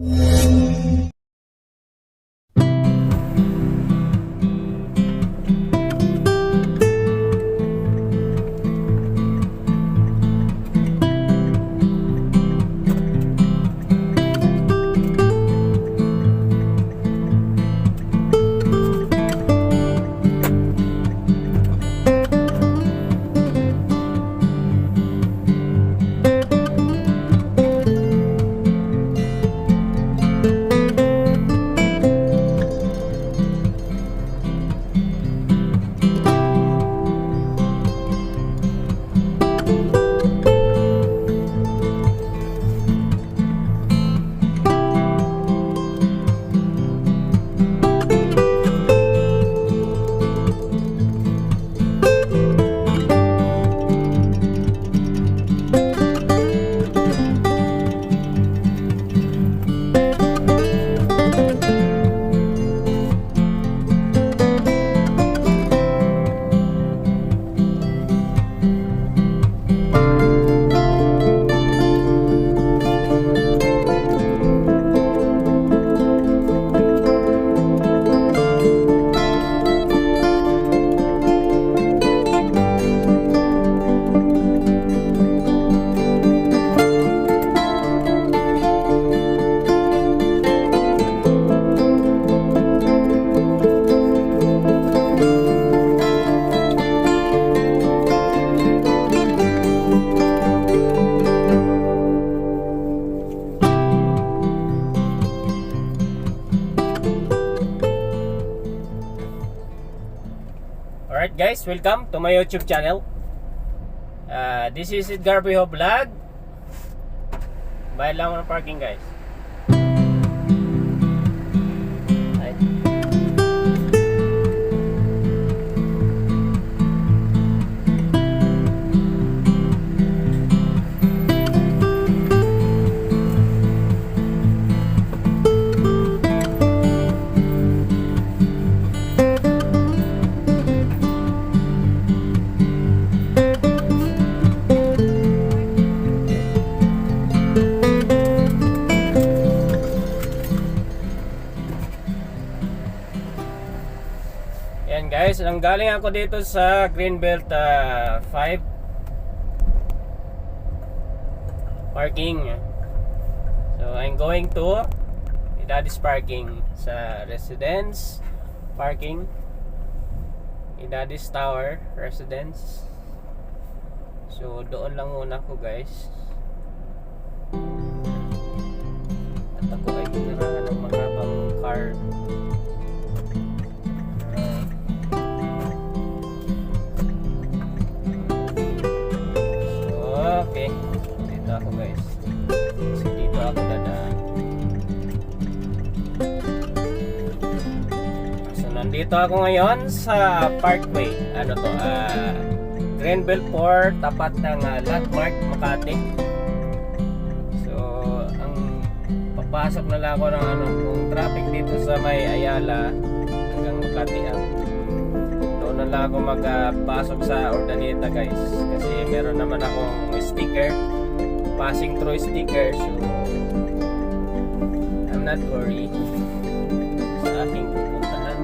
Alright guys, welcome to my YouTube channel. This is Edgar Biho Vlog. Bayad lang ako ng parking guys. Right. Yan guys, nanggaling ako dito sa Greenbelt 5 parking. So I'm going to Idadis parking sa residence parking, Idadis Tower residence. So doon lang muna ako guys. At ako ay kailangan ng mahabang car. Okay, dito ako guys. Kasi dito ako dadaan. So nandito ako ngayon sa Parkway. Ano to? Greenbelt 4, tapat ng Landmark, Makati. So ang papasok na lang ako ng kung traffic dito sa may Ayala hanggang Makati doon na lang ako magpasok sa Urdaneta guys. Kasi meron naman akong sticker, passing through sticker, so I'm not worried sa aking pupuntahan.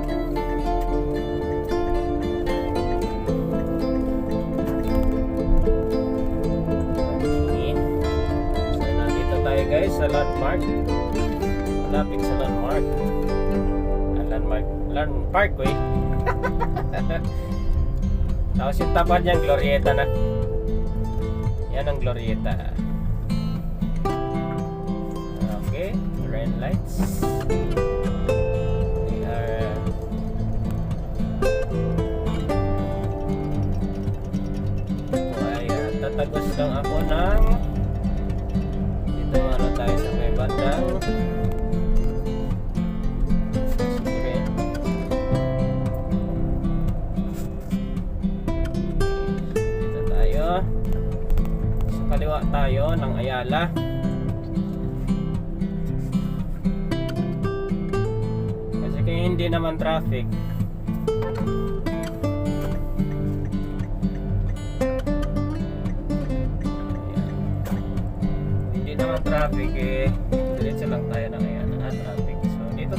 Okay. So nandito tayo guys sa Landmark, malapit sa Landmark, Landmark Parkway. Tapos yung tapat niyang Glorieta na. Yan ang Glorieta. Okay, red lights. We are tatagos lang ako ng dito ano tayo sa may bandang kaliwa tayo ng Ayala. Kasi kaya hindi naman traffic. Ayan. Hindi naman traffic diretso lang tayo ng Ayala.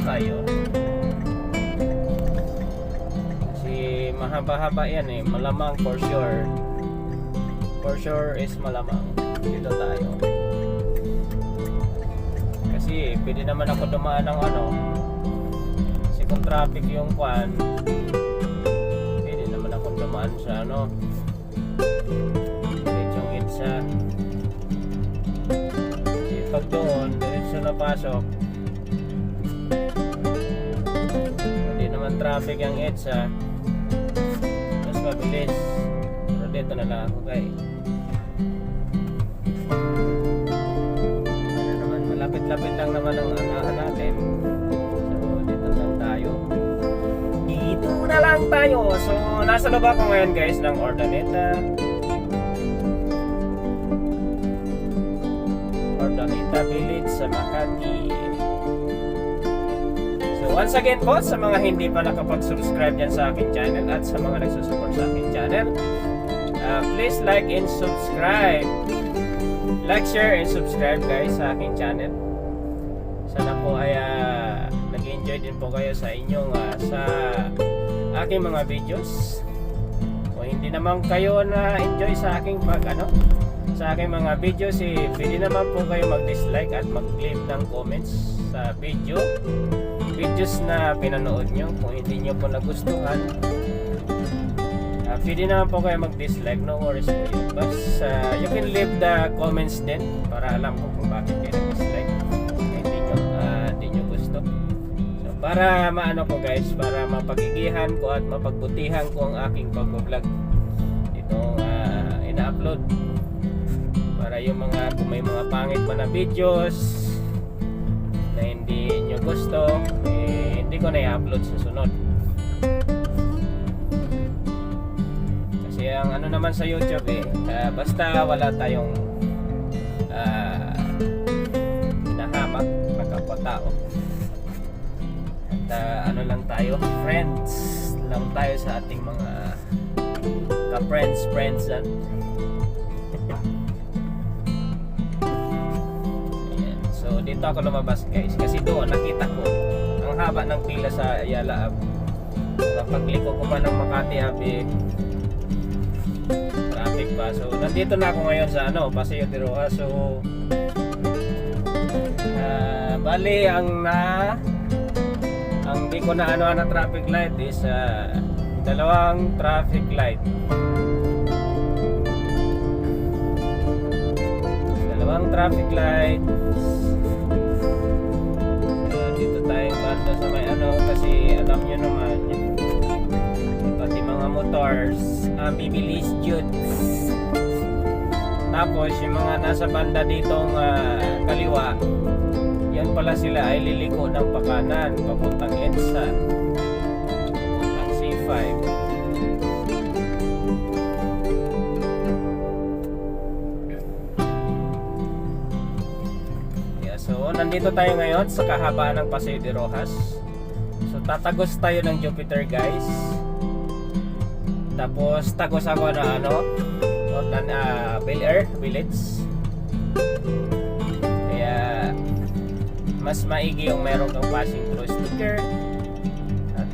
tayo. Kasi mahaba-haba yan eh. Malamang for sure. For sure is malamang. Dito tayo. Kasi pwede naman ako dumaan ng ano. Kasi kung traffic yung kwan, pwede naman ako dumaan sa ano. Diretsong EDSA. Kasi pag doon, diretso na pasok. Hindi naman traffic yung EDSA. Mas mabilis. Pero dito na lang ako guys. Lapit-lapit lang naman ang anahan natin. So, dito lang tayo. Dito na lang tayo. So, nasa loob ako ngayon guys ng Urdaneta. Urdaneta Village sa Makati. So, once again po, sa mga hindi pa nakapag-subscribe dyan sa aking channel at sa mga nagsusupport sa aking channel, please like and subscribe. Like, share, and subscribe guys sa aking channel. Sana po ay nag-enjoy din po kayo sa inyong sa aking mga videos. Kung hindi naman kayo na-enjoy sa aking sa aking mga videos, pwede naman po kayo mag-dislike at mag-leave ng comments sa videos na pinanood nyo. Kung hindi nyo po nagustuhan, pwede naman po kayo mag-dislike, no worries po yun. But you can leave the comments din para alam ko kung bakit kayo nag-dislike, hindi nyo gusto. So, para maano ko guys, para mapagigihan ko at mapagbutihan ko ang aking pag-vlog itong ina-upload. Para yung kung may mga pangit pa na videos na hindi nyo gusto, hindi ko na i-upload sa sunod. Ang ano naman sa YouTube basta wala tayong hinahamak na kapwa-tao at ano lang tayo, friends lang tayo sa ating mga ka-friends Ayan. So dito ako lumabas guys kasi doon nakita ko ang haba ng pila sa Ayala. Kapag liko ko pa ng Makati traffic pa. So nandito na ako ngayon sa Paseo de Rojas. So bali ang di ko na na traffic light is dalawang traffic light. Dito tayo banda sa may kasi alam nyo naman pati mga motors bibilis jud. Tapos yung mga nasa banda ditong kaliwa, yan pala sila ay liliko ng pakanan papuntang EDSA, papuntang C5. So nandito tayo ngayon sa kahabaan ng Paseo de Rojas. So tatagos tayo ng Jupiter guys. Tapos tagos ako na Bel Air Village. Kaya mas maigi yung meron kang passing through sticker. At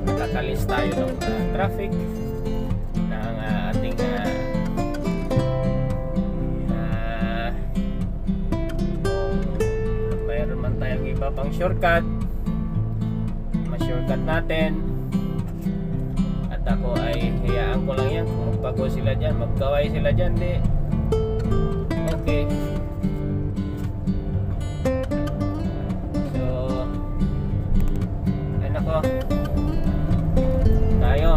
nakakalis tayo ng traffic ng ating mayroon man tayong iba pang shortcut, ma-shortcut natin. At ako ay hayaan ko lang yan kung magbago sila dyan, magkaway sila dyan, di okay. So ay nako tayo.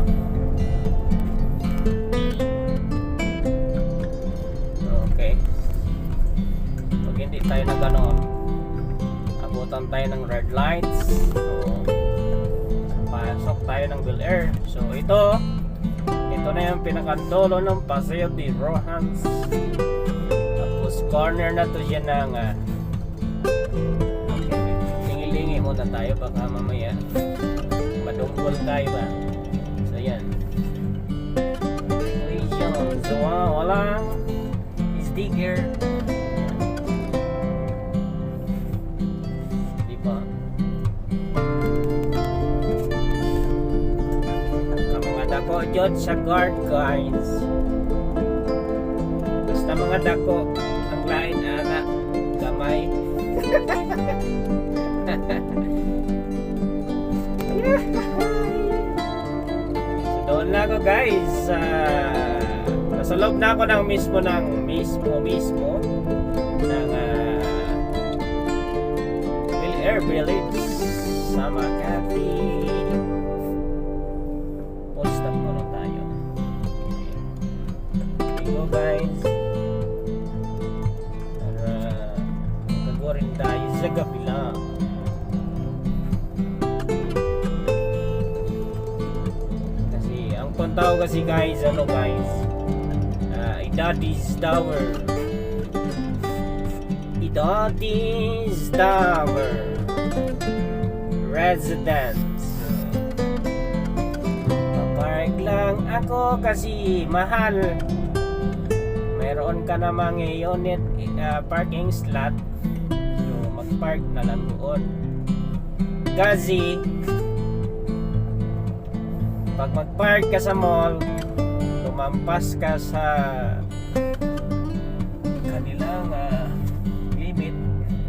Okay, pag hindi tayo na gano'n, abutan tayo ng red lights. So pasok tayo ng Bel Air. So ito na yung pinakantolo ng Paseo de Rojas. Tapos corner na to dyan ng lingi-lingi muna tayo baka mamaya madunggol tayo ba. So yan, so wala sticker, diba? jud sa guard, guys. Basta mga dako ang lain ana gamay. So doon na ako, guys. Nasa loob na ako ng mismo ng Bel Air Village sa Makati. Full stop muna tayo. Okay go, guys. Para magagorin tayo sa gabi lang. Kasi ang puntaw kasi, guys, Idadi's Tower. Idadi's Tower Residence. Papark lang ako kasi mahal. Meron ka namang unit parking slot. So magpark na lang doon. Kasi pag magpark ka sa mall, lumampas ka sa kanilang limit.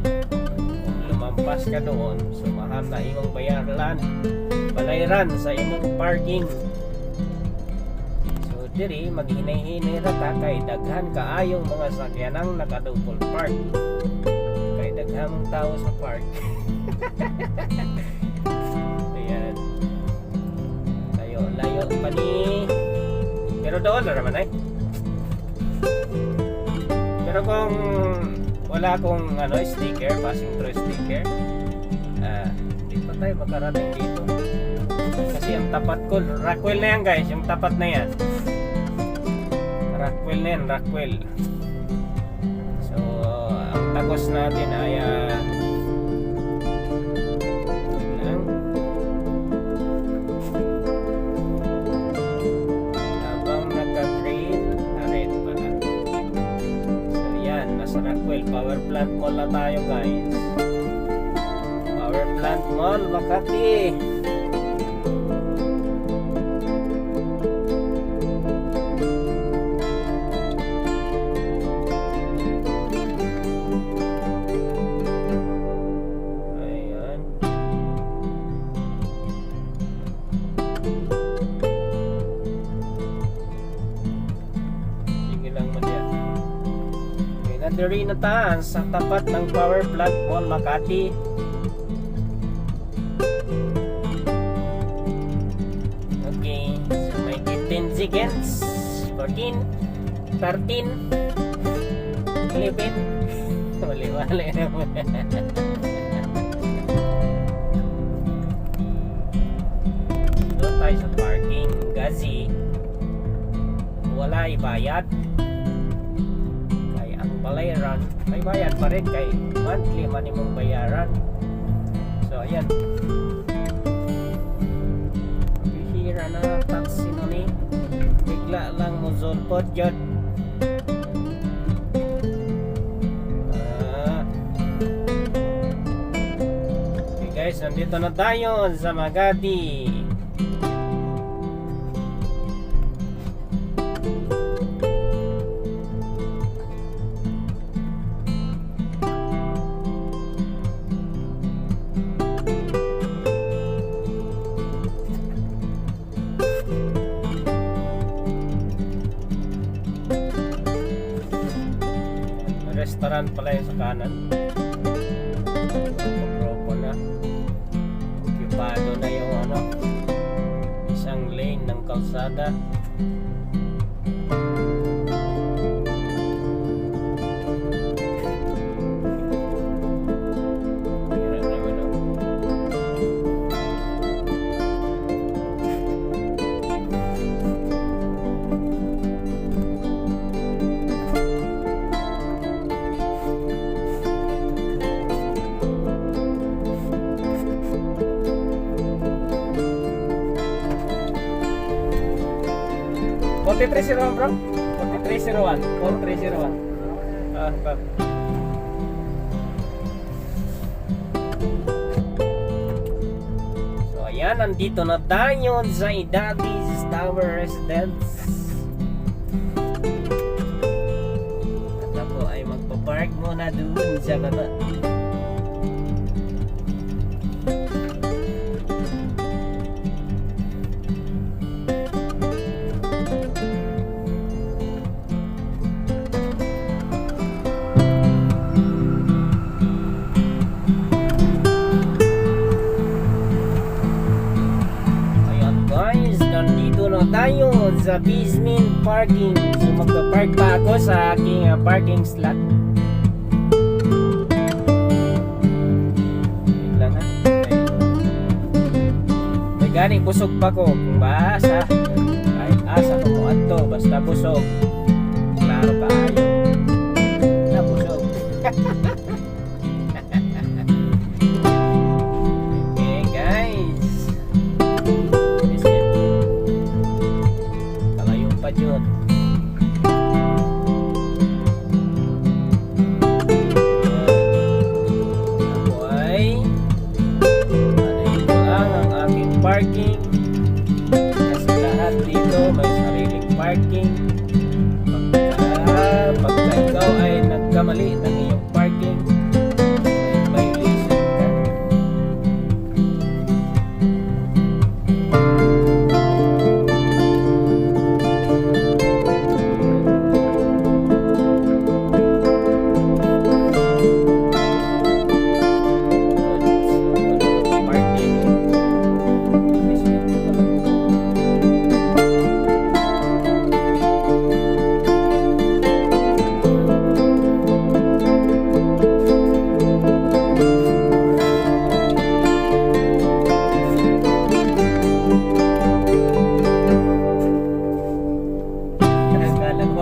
Kung lumampas ka doon, so mahal na imong balayran sa imong parking. So diri maghinay-hinay rata kay daghan kaayong mga sakyanang naka-double park. Kay daghan mong tao sa park. Ayan. Layo pa ni. Pero doon na naman ay. Pero kung wala akong sticker, passing through sticker, hindi pa tayo makarating dito. Kasi ang tapat ko, Rockwell na yan, guys. Yung tapat na yan, Rockwell na yan, Rockwell. So ang tagos natin ay Power Plant Mall na tayo, guys. Power Plant Mall, Makati. Ayan. Sige lang mo diyan. Diri na taan sa tapat ng Power Plant Mall, Makati. Okay, so may 15 seconds, 14, 13, 11. Wali-wali naman. Doon tayo sa parking. Gazi, wala ibayad. Bayaran, may bayad pa rin kay monthly man imong bayaran. So ayan, bihira na taxi no ni, bigla lang mo zulpot yun. Okay guys, nandito na tayo sa Makati. Restaurant pala yung sa kanan. Propo na. Ocupado na yung isang lane ng kalsada. $4301 bro? $4301 bro. So ayan. Ayan, nandito na tayo sa Idadis Tower Residence. At ako ay magpapark muna doon sa baba. Tayo sa basement parking. So magpa-park pa ako sa aking parking slot. Wait lang ha. Okay. May gani busog pa ko. Kung maasa, kahit asa ko mo ato, basta busog. Klaro ka ayo. Na busog. Okay guys. Yun. Ako ay anayin ko lang ang aking parking kasi lahat dito may sariling parking. Pagka ikaw ay nagkamali ng iyong parking, may violation ka.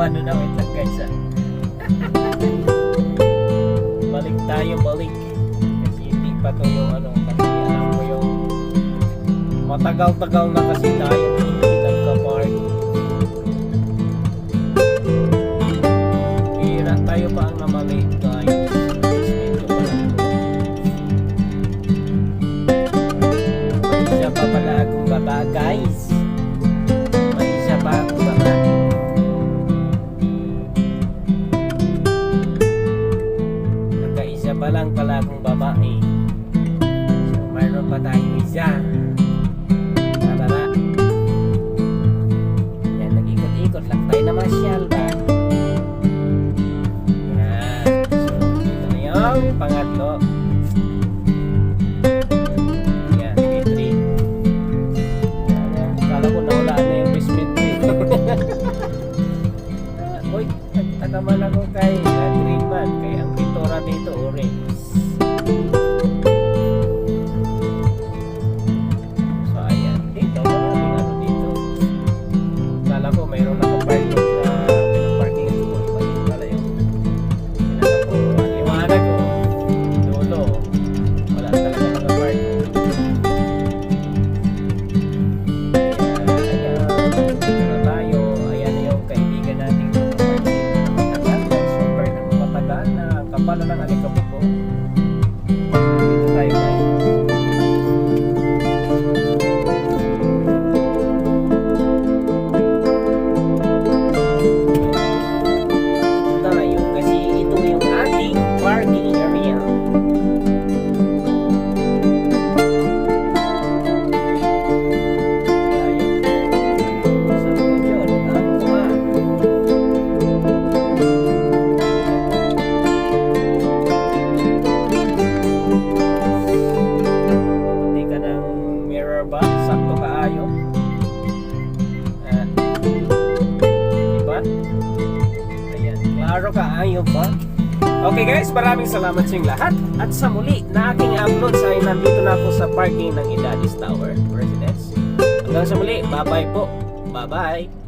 Ano na wait lang guys balik tayo kasi hindi pa to yung ano kasi alam ko yung matagal-tagal na kasi tayo hindi nagka-park kira tayo pa ang namali guys ito pa lang may isa pa pala akong baba guys may isa pa akong baba. Pa lang pala akong babae. So mayroon pa tayo isa. Tara. Yan, nag-ikot-ikot lang tayo na masyal ba? Yan. So dito na yung pangatlo. Yan, P3. Yan, kala ko nawala na yung basement. Uy, nagtakaman ako kay Greenman. Kaya ang pintura dito orange. So ayan, dito maraming ano dito. Kala ko mayroon nakapark sa pinaparking ko. Iba din pala yung pinaka ko. Liwanag ko. Dulo. Wala talaga nakapark. Ayan. Dito na tayo. Ayan yung kaibigan natin nakapark dito. Matagal. Super na matagal na kapala ng alikabok ko. Dito tayo guys. Tayo kasi ito yung ating parking area. Tayo. Sa yun, ang kuha. Ba? Sakto kaayo. Diba? Ayan. Klaro kaayo ba? Okay guys, maraming salamat sa inyong lahat. At sa muli na aking upload sa nandito na ako sa parking ng Idadis Tower Residence. Hanggang sa muli, bye bye po. Bye bye.